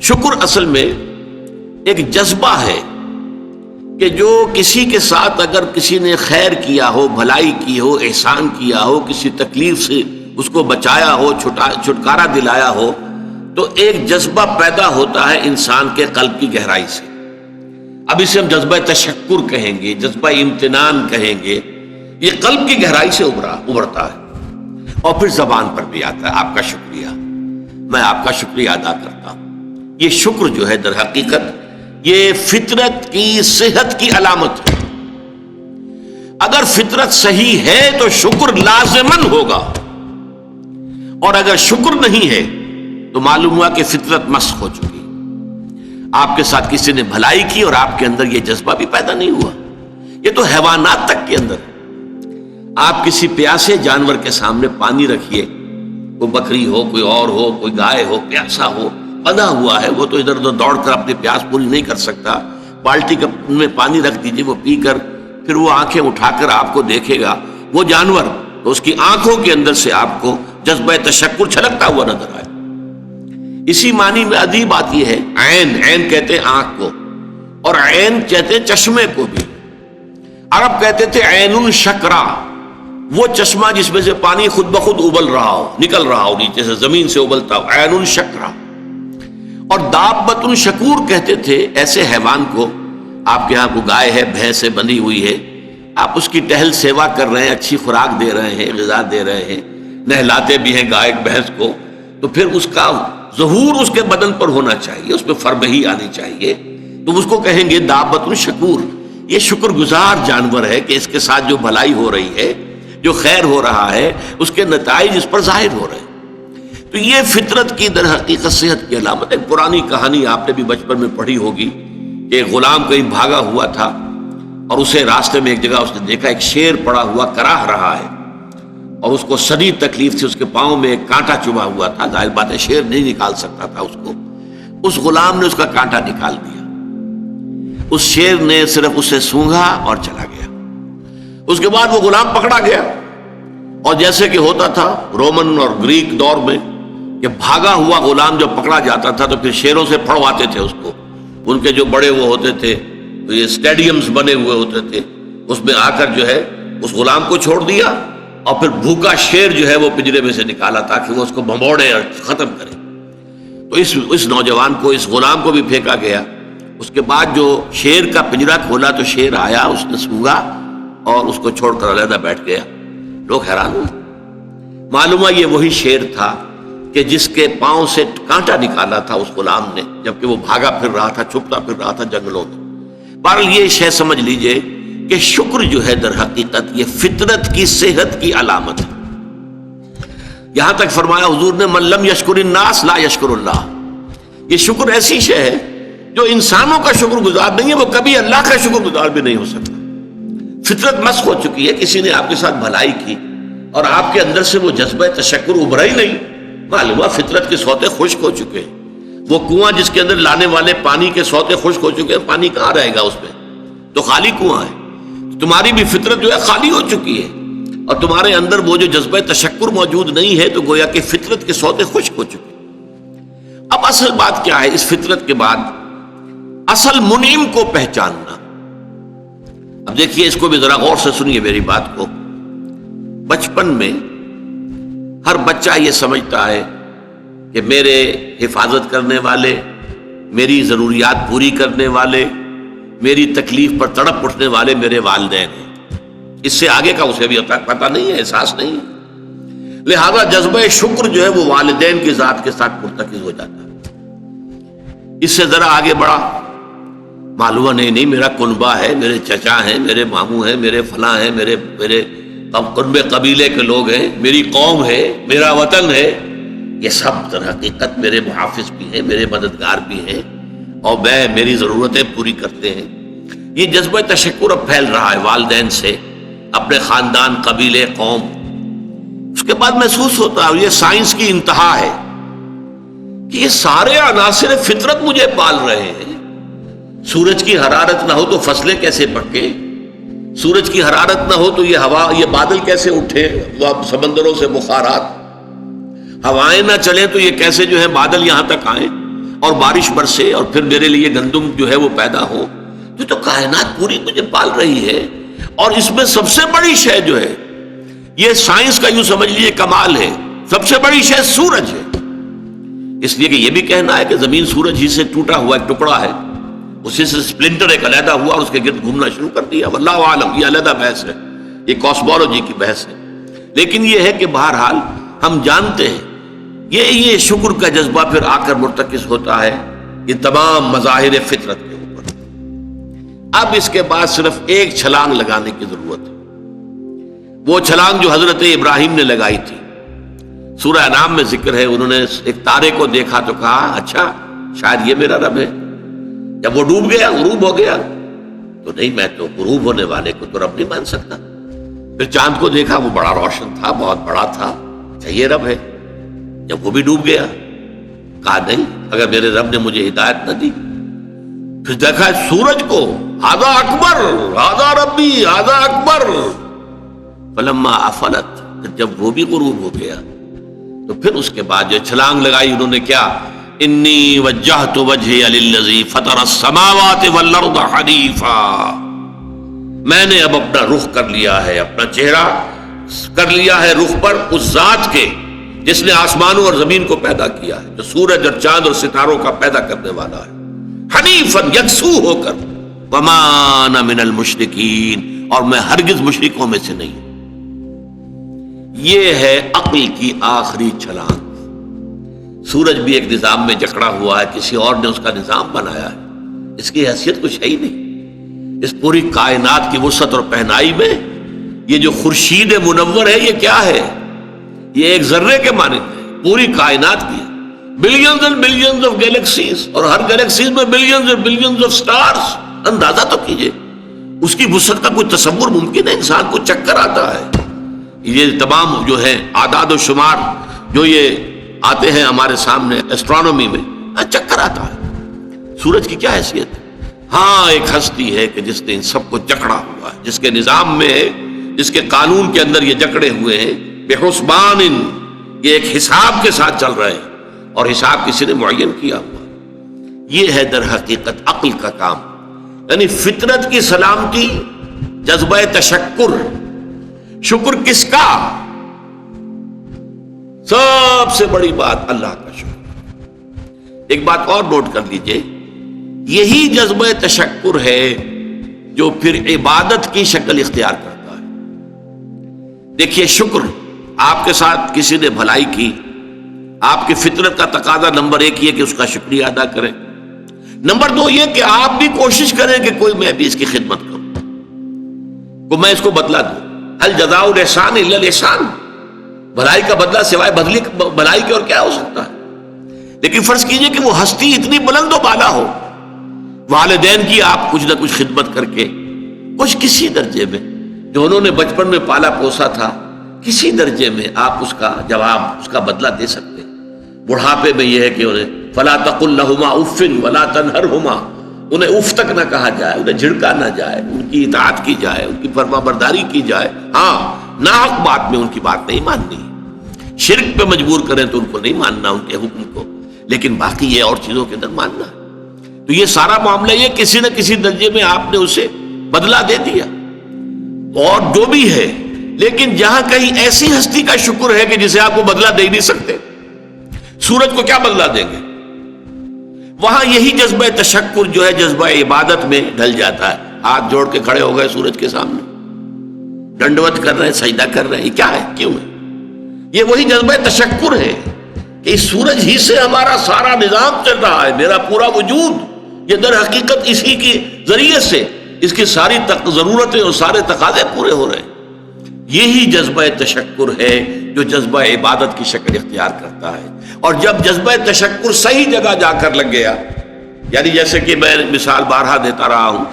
شکر اصل میں ایک جذبہ ہے کہ جو کسی کے ساتھ اگر کسی نے خیر کیا ہو، بھلائی کی ہو، احسان کیا ہو، کسی تکلیف سے اس کو بچایا ہو، چھٹکارا دلایا ہو، تو ایک جذبہ پیدا ہوتا ہے انسان کے قلب کی گہرائی سے. اب اسے ہم جذبہ تشکر کہیں گے، جذبہ امتنان کہیں گے. یہ قلب کی گہرائی سے ابھرتا ہے اور پھر زبان پر بھی آتا ہے. آپ کا شکریہ، میں آپ کا شکریہ ادا کرتا ہوں. یہ شکر جو ہے در حقیقت یہ فطرت کی صحت کی علامت ہے. اگر فطرت صحیح ہے تو شکر لازماً ہوگا، اور اگر شکر نہیں ہے تو معلوم ہوا کہ فطرت مسخ ہو چکی. آپ کے ساتھ کسی نے بھلائی کی اور آپ کے اندر یہ جذبہ بھی پیدا نہیں ہوا. یہ تو حیوانات تک کے اندر. آپ کسی پیاسے جانور کے سامنے پانی رکھیے، کوئی بکری ہو، کوئی اور ہو، کوئی گائے ہو، پیاسا ہو، بندھا ہوا ہے، وہ تو ادھر ادھر دوڑ کر اپنی پیاس پوری نہیں کر سکتا. بالٹی میں پانی رکھ دیجیے، وہ پی کر پھر وہ آنکھیں اٹھا کر آپ کو دیکھے گا. وہ جانور تو اس کی آنکھوں کے اندر سے آپ کو جذبہ تشکر چھلکتا ہوا نظر آئے. اسی معنی میں عجیب بات یہ ہے، عین کہتے ہیں آنکھ کو، اور عین کہتے ہیں چشمے کو بھی. عرب کہتے تھے عین الشکرا، وہ چشمہ جس میں سے پانی خود بخود ابل رہا ہو، نکل رہا ہو، نیچے سے زمین سے ابلتا ہو، عین الشکرا. اور دابۃ شکور کہتے تھے ایسے حیوان کو. آپ کے ہاں کو گائے ہے، بھینس ہے، بندھی ہوئی ہے، آپ اس کی ٹہل سیوا کر رہے ہیں، اچھی خوراک دے رہے ہیں، غذا دے رہے ہیں، نہلاتے بھی ہیں گائے بھینس کو، تو پھر اس کا ظہور اس کے بدن پر ہونا چاہیے، اس پہ فربہی آنی چاہیے. تو اس کو کہیں گے دابۃ شکور. یہ شکر گزار جانور ہے کہ اس کے ساتھ جو بھلائی ہو رہی ہے، جو خیر ہو رہا ہے، اس کے نتائج اس پر ظاہر ہو رہے ہیں. تو یہ فطرت کی در حقیقت صحت کی علامت ہے. پرانی کہانی آپ نے بھی بچپن میں پڑھی ہوگی کہ ایک غلام کہیں بھاگا ہوا تھا اور اسے راستے میں ایک جگہ اس نے دیکھا ایک شیر پڑا ہوا کراہ رہا ہے، اور اس کو شدید تکلیف تھی. اس کے پاؤں میں ایک کانٹا چبھا ہوا تھا. ظاہر بات ہے شیر نہیں نکال سکتا تھا اس کو. اس غلام نے اس کا کانٹا نکال دیا. اس شیر نے صرف اسے سونگھا اور چلا گیا. اس کے بعد وہ غلام پکڑا گیا، اور جیسے کہ ہوتا تھا رومن اور گریک دور میں کہ بھاگا ہوا غلام جب پکڑا جاتا تھا تو پھر شیروں سے پھڑواتے تھے اس کو. ان کے جو بڑے وہ ہوتے تھے، تو یہ اسٹیڈیمز بنے ہوئے ہوتے تھے، اس میں آ کر جو ہے اس غلام کو چھوڑ دیا، اور پھر بھوکا شیر جو ہے وہ پنجرے میں سے نکالا تاکہ وہ اس کو بھمبوڑے اور ختم کرے. تو اس نوجوان کو، اس غلام کو بھی پھینکا گیا. اس کے بعد جو شیر کا پنجرا کھولا تو شیر آیا، اس نے سونگا اور اس کو چھوڑ کر علیحدہ بیٹھ گیا. لوگ حیران ہوئے. معلوم ہوا یہ وہی شیر تھا کہ جس کے پاؤں سے کانٹا نکالا تھا اس غلام نے، جبکہ وہ بھاگا پھر رہا تھا، چھپتا پھر رہا تھا جنگلوں میں. بہرحال یہ شے سمجھ لیجئے کہ شکر جو ہے در حقیقت یہ فطرت کی صحت کی علامت ہے. یہاں تک فرمایا حضور نے من لم یشکر الناس لا یشکر اللہ. یہ شکر ایسی شے ہے جو انسانوں کا شکر گزار نہیں ہے، وہ کبھی اللہ کا شکر گزار بھی نہیں ہو سکتا. فطرت مسخ ہو چکی ہے. کسی نے آپ کے ساتھ بھلائی کی اور آپ کے اندر سے وہ جذبہ تشکر ابھرا ہی نہیں، معلوم ہوا فطرت کے سوتے خشک ہو چکے ہیں. وہ کنواں جس کے اندر لانے والے پانی کے سوتے خشک ہو چکے ہیں، پانی کہاں رہے گا اس میں؟ تو خالی کنواں ہے. تمہاری بھی فطرت جو ہے خالی ہو چکی ہے، اور تمہارے اندر وہ جو جذبہ تشکر موجود نہیں ہے، تو گویا کہ فطرت کے سوتے خشک ہو چکے. اب اصل بات کیا ہے اس فطرت کے بعد؟ اصل منعم کو پہچاننا. اب دیکھیے اس کو بھی ذرا غور سے سنیے میری بات کو. بچپن میں ہر بچہ یہ سمجھتا ہے کہ میرے حفاظت کرنے والے، میری ضروریات پوری کرنے والے، میری تکلیف پر تڑپ اٹھنے والے میرے والدین ہیں. اس سے آگے کا اسے بھی پتہ نہیں ہے، احساس نہیں ہے. لہذا جذبہ شکر جو ہے وہ والدین کی ذات کے ساتھ مرتکز ہو جاتا ہے. اس سے ذرا آگے بڑھا، معلوم نہیں میرا کنبہ ہے، میرے چچا ہیں، میرے ماموں ہیں، میرے فلاں ہیں، میرے کنبے قبیلے کے لوگ ہیں، میری قوم ہے، میرا وطن ہے. یہ سب در حقیقت میرے محافظ بھی ہیں، میرے مددگار بھی ہیں، اور میری ضرورتیں پوری کرتے ہیں. یہ جذبہ تشکر اب پھیل رہا ہے والدین سے، اپنے خاندان، قبیلے، قوم. اس کے بعد محسوس ہوتا ہے، یہ سائنس کی انتہا ہے کہ یہ سارے عناصر فطرت مجھے پال رہے ہیں. سورج کی حرارت نہ ہو تو فصلیں کیسے پکیں؟ سورج کی حرارت نہ ہو تو یہ ہوا، یہ بادل کیسے اٹھے، سمندروں سے بخارات؟ ہوائیں نہ چلیں تو یہ کیسے جو ہے بادل یہاں تک آئیں؟ اور بارش برسے اور پھر میرے لیے گندم جو ہے وہ پیدا ہو، تو کائنات پوری مجھے پال رہی ہے. اور اس میں سب سے بڑی شے جو ہے، یہ سائنس کا یوں سمجھ لیجیے کمال ہے، سب سے بڑی شے سورج ہے. اس لیے کہ یہ بھی کہنا ہے کہ زمین سورج ہی سے ٹوٹا ہوا ایک ٹکڑا ہے، اسی سے سپلنٹر ایک علیحدہ ہوا اور اس کے گرد گھومنا شروع کر دیا. واللہ عالم، یہ علیحدہ بحث ہے، یہ کاسمولوجی کی بحث ہے. لیکن یہ ہے کہ بہرحال ہم جانتے ہیں یہ شکر کا جذبہ پھر آ کر مرتکز ہوتا ہے یہ تمام مظاہر فطرت کے اوپر. اب اس کے بعد صرف ایک چھلانگ لگانے کی ضرورت ہے، وہ چھلانگ جو حضرت ابراہیم نے لگائی تھی. سورہ انعام میں ذکر ہے، انہوں نے ایک تارے کو دیکھا تو کہا اچھا شاید یہ میرا رب ہے. جب وہ ڈوب گیا، غروب ہو گیا، تو نہیں میں تو غروب ہونے والے کو تو رب نہیں مان سکتا. پھر چاند کو دیکھا، وہ بڑا روشن تھا، بہت بڑا تھا، اچھا یہ رب ہے. جب وہ بھی ڈوب گیا، کہا نہیں اگر میرے رب نے مجھے ہدایت نہ دی. پھر دیکھا سورج کو، ھذا اکبر، ھذا ربی، ھذا اکبر. فلما افلت، جب وہ بھی غروب ہو گیا تو پھر اس کے بعد جو چھلانگ لگائی انہوں نے کیا، انی وجہت وجہی للذی فطر السماوات والارض حنیفا. میں نے اب اپنا رخ کر لیا ہے، اپنا چہرہ کر لیا ہے رخ پر اس ذات کے جس نے آسمانوں اور زمین کو پیدا کیا ہے، جو سورج اور چاند اور ستاروں کا پیدا کرنے والا ہے. حنیفاً، یکسو ہو کر. وما انا من المشرکین، اور میں ہرگز مشرکوں میں سے نہیں. یہ ہے عقل کی آخری چھلانگ. سورج بھی ایک نظام میں جکڑا ہوا ہے، کسی اور نے اس کا نظام بنایا ہے، اس کی حیثیت کچھ ہے ہی نہیں. اس پوری کائنات کی وسعت اور پہنائی میں یہ جو خورشید منور ہے یہ کیا ہے؟ یہ ایک ذرے کے مانند ہے. پوری کائنات کی billions and billions of galaxies, اور ہر گیلیکسیز میں billions and billions of stars. اندازہ تو کیجئے اس کی وسعت کا کوئی تصور ممکن ہے؟ انسان کو چکر آتا ہے. یہ تمام جو ہے اعداد و شمار جو یہ آتے ہیں ہمارے سامنے ایسٹرونومی میں، چکر آتا ہے. سورج کی کیا حیثیت ہے؟ ہاں ایک ہستی ہے کہ جس نے ان سب کو جکڑا ہوا ہے، جس کے نظام میں ہے، جس کے قانون کے اندر یہ جکڑے ہوئے ہیں. بحسبان، یہ ایک حساب کے ساتھ چل رہے ہیں اور حساب کسی نے معین کیا ہوا. یہ ہے در حقیقت عقل کا کام. یعنی فطرت کی سلامتی، جذبہ تشکر. شکر کس کا؟ سب سے بڑی بات اللہ کا شکر. ایک بات اور نوٹ کر لیجئے، یہی جذبہ تشکر ہے جو پھر عبادت کی شکل اختیار کرتا ہے. دیکھیے شکر، آپ کے ساتھ کسی نے بھلائی کی، آپ کی فطرت کا تقاضا نمبر 1 یہ کہ اس کا شکریہ ادا کریں. نمبر 2 یہ کہ آپ بھی کوشش کریں کہ کوئی میں بھی اس کی خدمت کروں، کو میں اس کو بدلہ دوں. هل جزاء الاحسان الا الاحسان، بھلائی کا بدلہ سوائے بھلائی کے اور کیا ہو سکتا ہے؟ لیکن فرض کیجئے کہ وہ ہستی اتنی بلند و بالا ہو، والدین کی آپ کچھ نہ کچھ خدمت کر کے کچھ کسی درجے میں جو انہوں نے بچپن میں پالا پوسا تھا، کسی درجے میں آپ اس کا جواب، اس کا بدلہ دے سکتے. بڑھاپے میں یہ ہے کہ انہیں فلا تقل لہما اف ولا تنہرہما، انہیں اف تک نہ کہا جائے، انہیں جھڑکا نہ جائے، ان کی اطاعت کی جائے، ان کی فرما برداری کی جائے. ہاں ناحق بات میں ان کی بات نہیں ماننی، شرک پہ مجبور کریں تو ان کو نہیں ماننا، ان کے حکم کو، لیکن باقی یہ اور چیزوں کے اندر ماننا. تو یہ سارا معاملہ یہ کسی نہ کسی درجے میں آپ نے اسے بدلہ دے دیا اور جو بھی ہے. لیکن جہاں کہیں ایسی ہستی کا شکر ہے کہ جسے آپ کو بدلہ دے نہیں سکتے، سورج کو کیا بدلہ دیں گے، وہاں یہی جذبہ تشکر جو ہے جذبہ عبادت میں ڈھل جاتا ہے. ہاتھ جوڑ کے کھڑے ہو گئے سورج کے سامنے، ڈنڈوت کر رہے ہیں، سجدہ کر رہے ہیں. یہ کیا ہے، کیوں ہے؟ یہ وہی جذبہ تشکر ہے کہ اس سورج ہی سے ہمارا سارا نظام چل رہا ہے، میرا پورا وجود یہ در حقیقت اسی کے ذریعے سے اس کی ساری ضرورتیں اور سارے تقاضے پورے ہو رہے ہیں. یہی جذبہ تشکر ہے جو جذبہ عبادت کی شکل اختیار کرتا ہے. اور جب جذبہ تشکر صحیح جگہ جا کر لگ گیا، یعنی جیسے کہ میں مثال بارہا دیتا رہا ہوں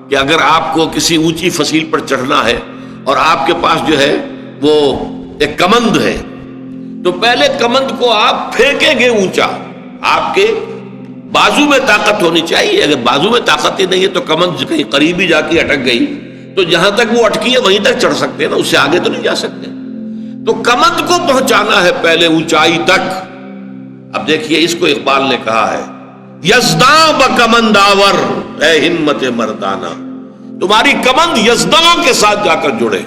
کہ اگر آپ کو کسی اونچی فصیل پر چڑھنا ہے اور آپ کے پاس جو ہے وہ ایک کمند ہے، تو پہلے کمند کو آپ پھینکیں گے اونچا، آپ کے بازو میں طاقت ہونی چاہیے. اگر بازو میں طاقت ہی نہیں ہے تو کمند کہیں قریب ہی جا کے اٹک گئی تو جہاں تک وہ اٹکی ہے وہیں تک چڑھ سکتے ہیں نا، اس سے آگے تو نہیں جا سکتے. تو کمند کو پہنچانا ہے پہلے اونچائی تک. اب دیکھیے اس کو اقبال نے کہا ہے یزداں بکمند آور، اے ہمت مردانہ، تمہاری کمند یزداں کے ساتھ جا کر جڑے،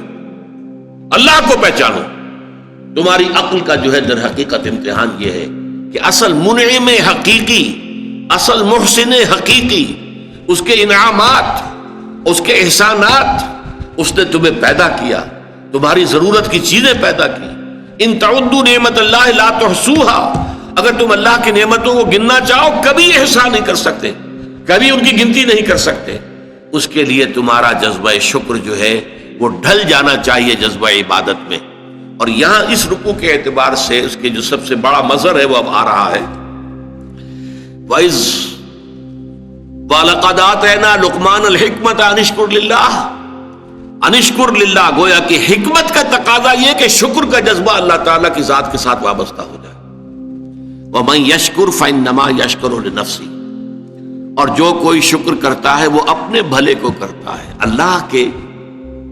اللہ کو پہچانو۔ تمہاری عقل کا جو ہے در حقیقت امتحان یہ ہے کہ اصل منعم حقیقی، اصل محسن حقیقی، اس کے انعامات، اس کے احسانات، اس نے تمہیں پیدا کیا، تمہاری ضرورت کی چیزیں پیدا کی۔ ان تعدوا نعمت اللہ لا تحصوها، اگر تم اللہ کی نعمتوں کو گننا چاہو کبھی احسان نہیں کر سکتے، کبھی ان کی گنتی نہیں کر سکتے۔ اس کے لیے تمہارا جذبہ شکر جو ہے وہ ڈھل جانا چاہیے جذبہ عبادت میں۔ اور یہاں اس رکوع کے اعتبار سے اس کے جو سب سے بڑا مظہر ہے وہ اب آ رہا ہے، وَإِذْ وَلَقَدْ آتَيْنَا لُقْمَانَ الْحِكْمَةَ أَنِ اشْكُرْ لِلَّهِ، أَنِ اشْكُرْ لِلَّهِ، گویا کہ حکمت کا تقاضا یہ کہ شکر کا جذبہ اللہ تعالیٰ کی ذات کے ساتھ وابستہ ہو جائے۔ وَمَن يَشْكُرْ فَإِنَّمَا يَشْكُرُ لِنَفْسِهِ، اور جو کوئی شکر کرتا ہے وہ اپنے بھلے کو کرتا ہے۔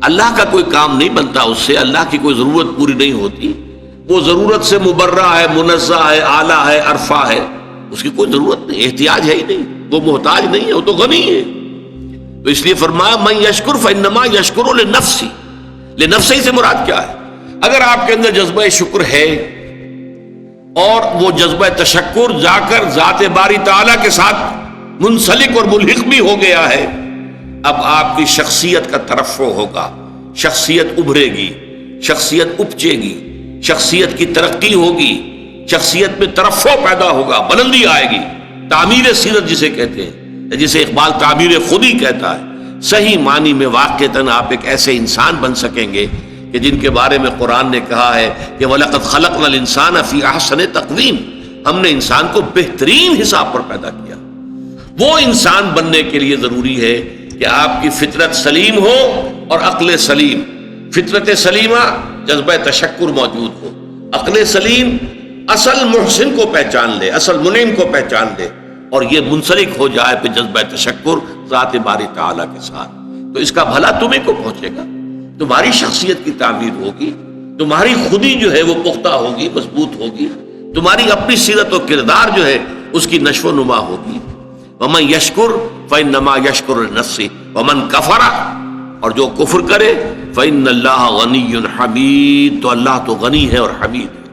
اللہ کا کوئی کام نہیں بنتا اس سے، اللہ کی کوئی ضرورت پوری نہیں ہوتی، وہ ضرورت سے مبرہ ہے، منزہ ہے، اعلیٰ ہے، عرفہ ہے، اس کی کوئی ضرورت نہیں، احتیاج ہے ہی نہیں، وہ محتاج نہیں ہے، وہ تو غنی ہے۔ تو اس لیے فرمایا من یشکر فانما یشکر لنفسہ، لنفسہ سے مراد کیا ہے؟ اگر آپ کے اندر جذبہ شکر ہے اور وہ جذبہ تشکر جا کر ذات باری تعالیٰ کے ساتھ منسلک اور ملحق بھی ہو گیا ہے، اب آپ کی شخصیت کا ترفع ہوگا، شخصیت ابھرے گی، شخصیت اپجے گی، شخصیت کی ترقی ہوگی، شخصیت میں ترفع پیدا ہوگا، بلندی آئے گی، تعمیر سیرت جسے کہتے ہیں، جسے اقبال تعمیر خودی کہتا ہے۔ صحیح معنی میں واقعتاً آپ ایک ایسے انسان بن سکیں گے کہ جن کے بارے میں قرآن نے کہا ہے کہ وَلَقَدْ خَلَقْنَا الْإِنسَانَ فِي أَحْسَنِ تَقْوِيمٍ، ہم نے انسان کو بہترین حساب پر پیدا کیا۔ وہ انسان بننے کے لیے ضروری ہے کہ آپ کی فطرت سلیم ہو اور عقل سلیم، فطرت سلیمہ جذبہ تشکر موجود ہو، عقل سلیم اصل محسن کو پہچان لے، اصل منعم کو پہچان لے، اور یہ منسلک ہو جائے پہ جذبہ تشکر ذات باری تعالیٰ کے ساتھ، تو اس کا بھلا تمہیں کو پہنچے گا، تمہاری شخصیت کی تعمیر ہوگی، تمہاری خودی جو ہے وہ پختہ ہوگی، مضبوط ہوگی، تمہاری اپنی سیرت و کردار جو ہے اس کی نشو و نما ہوگی۔ وَمَن يَشْكُرْ فَإِنَّمَا يَشْكُرُ لِنَفْسِهِ وَمَن كَفَرَ، اور جو کفر کرے فَإِنَّ اللَّهَ غَنِيٌّ حَمِيدٌ، تو اللہ تو غنی ہے اور حمید ہے۔